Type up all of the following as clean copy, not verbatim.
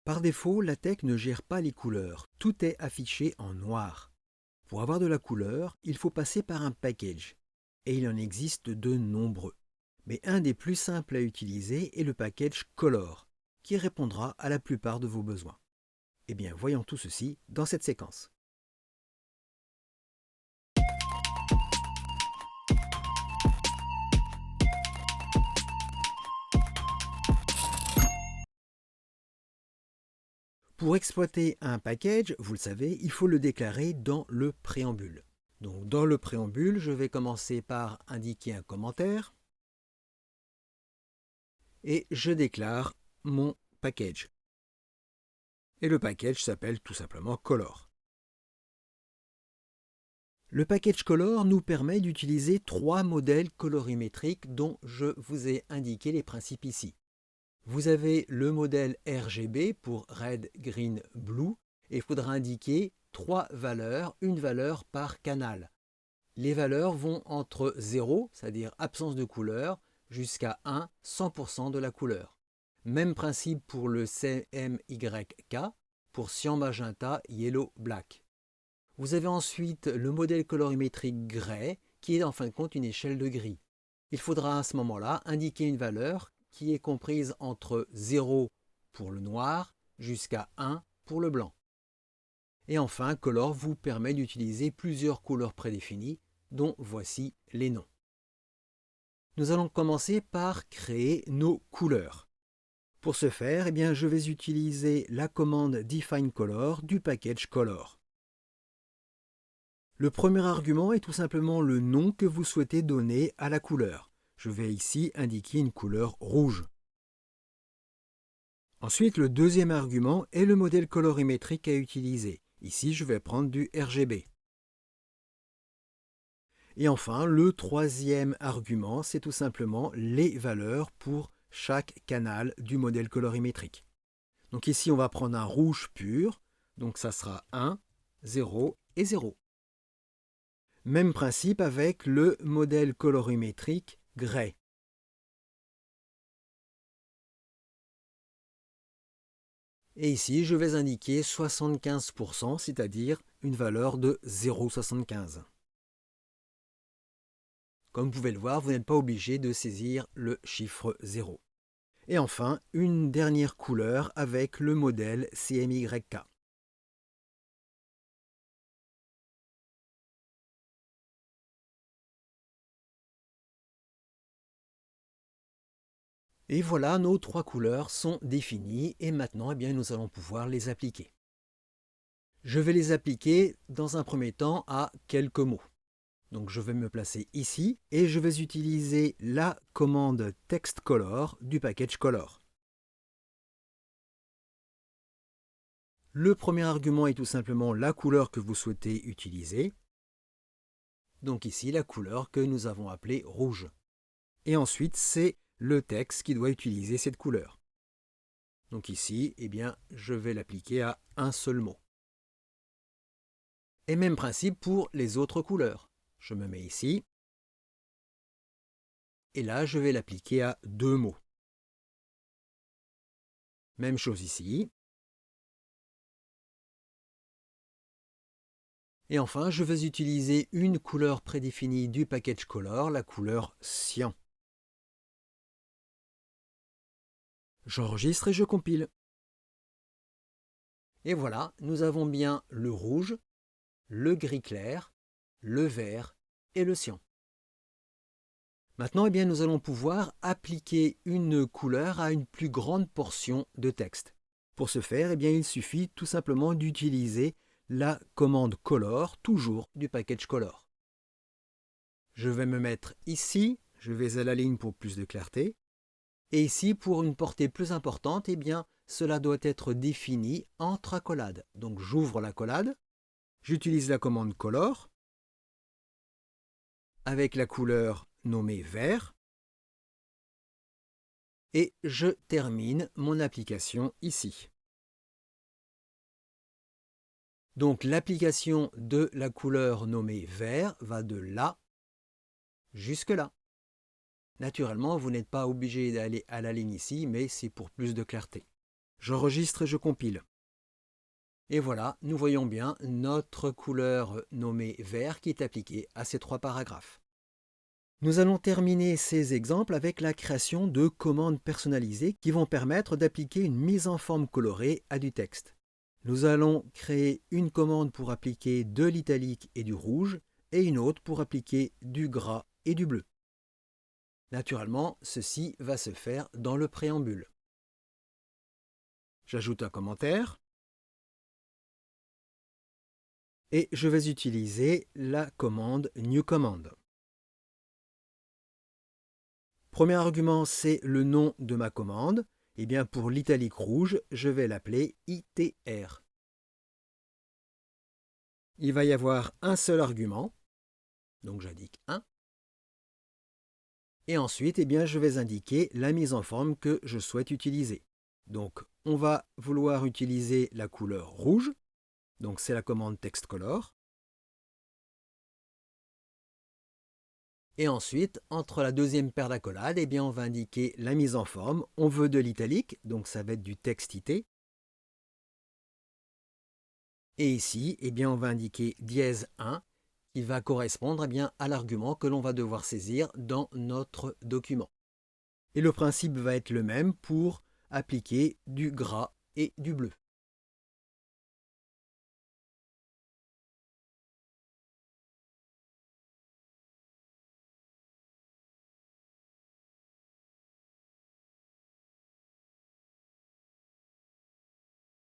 Par défaut, LaTeX ne gère pas les couleurs, tout est affiché en noir. Pour avoir de la couleur, il faut passer par un package, et il en existe de nombreux. Mais un des plus simples à utiliser est le package Color, qui répondra à la plupart de vos besoins. Eh bien, voyons tout ceci dans cette séquence. Pour exploiter un package, vous le savez, il faut le déclarer dans le préambule. Donc dans le préambule, je vais commencer par indiquer un commentaire et je déclare mon package. Et le package s'appelle tout simplement Color. Le package Color nous permet d'utiliser 3 modèles colorimétriques dont je vous ai indiqué les principes ici. Vous avez le modèle RGB pour Red, Green, Blue et il faudra indiquer 3 valeurs, une valeur par canal. Les valeurs vont entre 0, c'est-à-dire absence de couleur, jusqu'à 1, 100% de la couleur. Même principe pour le CMYK, pour cyan, magenta, yellow, black. Vous avez ensuite le modèle colorimétrique gray, qui est en fin de compte une échelle de gris. Il faudra à ce moment-là indiquer une valeur qui est comprise entre 0 pour le noir jusqu'à 1 pour le blanc. Et enfin, Color vous permet d'utiliser plusieurs couleurs prédéfinies, dont voici les noms. Nous allons commencer par créer nos couleurs. Pour ce faire, je vais utiliser la commande defineColor du package Color. Le premier argument est tout simplement le nom que vous souhaitez donner à la couleur. Je vais ici indiquer une couleur rouge. Ensuite, le deuxième argument est le modèle colorimétrique à utiliser. Ici, je vais prendre du RGB. Et enfin, le troisième argument, c'est tout simplement les valeurs pour chaque canal du modèle colorimétrique. Donc ici, on va prendre un rouge pur, donc ça sera 1, 0 et 0. Même principe avec le modèle colorimétrique gray. Et ici, je vais indiquer 75%, c'est-à-dire une valeur de 0,75. Comme vous pouvez le voir, vous n'êtes pas obligé de saisir le chiffre 0. Et enfin, une dernière couleur avec le modèle CMYK. Et voilà, nos 3 couleurs sont définies et maintenant nous allons pouvoir les appliquer. Je vais les appliquer dans un premier temps à quelques mots. Donc je vais me placer ici et je vais utiliser la commande TextColor du package Color. Le premier argument est tout simplement la couleur que vous souhaitez utiliser. Donc ici, la couleur que nous avons appelée rouge. Et ensuite, c'est le texte qui doit utiliser cette couleur. Donc ici, je vais l'appliquer à un seul mot. Et même principe pour les autres couleurs. Je me mets ici. Et là, je vais l'appliquer à 2 mots. Même chose ici. Et enfin, je vais utiliser une couleur prédéfinie du package Color, la couleur cyan. J'enregistre et je compile. Et voilà, nous avons bien le rouge, le gris clair, le vert et le cyan. Maintenant, nous allons pouvoir appliquer une couleur à une plus grande portion de texte. Pour ce faire, il suffit tout simplement d'utiliser la commande Color, toujours du package Color. Je vais me mettre ici, je vais à la ligne pour plus de clarté. Et ici, pour une portée plus importante, cela doit être défini entre accolades. Donc j'ouvre l'accolade, j'utilise la commande Color avec la couleur nommée vert et je termine mon application ici. Donc l'application de la couleur nommée vert va de là jusque là. Naturellement, vous n'êtes pas obligé d'aller à la ligne ici, mais c'est pour plus de clarté. J'enregistre et je compile. Et voilà, nous voyons bien notre couleur nommée vert qui est appliquée à ces 3 paragraphes. Nous allons terminer ces exemples avec la création de commandes personnalisées qui vont permettre d'appliquer une mise en forme colorée à du texte. Nous allons créer une commande pour appliquer de l'italique et du rouge et une autre pour appliquer du gras et du bleu. Naturellement, ceci va se faire dans le préambule. J'ajoute un commentaire et je vais utiliser la commande New Command. Premier argument, c'est le nom de ma commande. Eh bien, pour l'italique rouge, je vais l'appeler ITR. Il va y avoir un seul argument, donc j'indique 1. Et ensuite, eh bien, je vais indiquer la mise en forme que je souhaite utiliser. Donc, on va vouloir utiliser la couleur rouge, donc c'est la commande TextColor. Et ensuite, entre la deuxième paire d'accolades, eh bien, on va indiquer la mise en forme. On veut de l'italique, donc ça va être du texte IT. Et ici, eh bien, on va indiquer dièse 1, qui va correspondre eh bien, à l'argument que l'on va devoir saisir dans notre document. Et le principe va être le même pour appliquer du gras et du bleu.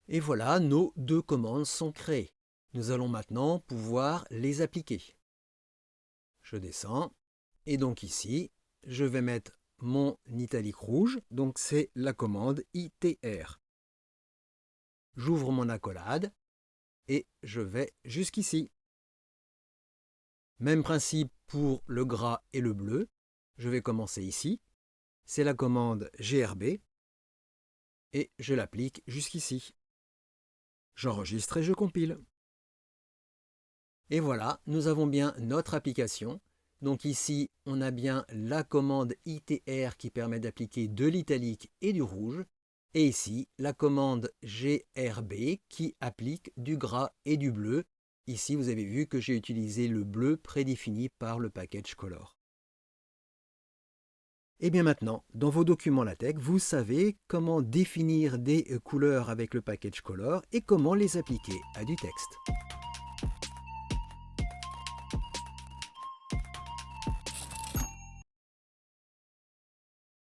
Et voilà, nos 2 commandes sont créées. Nous allons maintenant pouvoir les appliquer. Je descends et donc ici, je vais mettre mon italique rouge, donc c'est la commande ITR. J'ouvre mon accolade et je vais jusqu'ici. Même principe pour le gras et le bleu. Je vais commencer ici. C'est la commande GRB et je l'applique jusqu'ici. J'enregistre et je compile. Et voilà, nous avons bien notre application. Donc ici, on a bien la commande ITR qui permet d'appliquer de l'italique et du rouge. Et ici, la commande GRB qui applique du gras et du bleu. Ici, vous avez vu que j'ai utilisé le bleu prédéfini par le package color. Et bien maintenant, dans vos documents LaTeX, vous savez comment définir des couleurs avec le package color et comment les appliquer à du texte.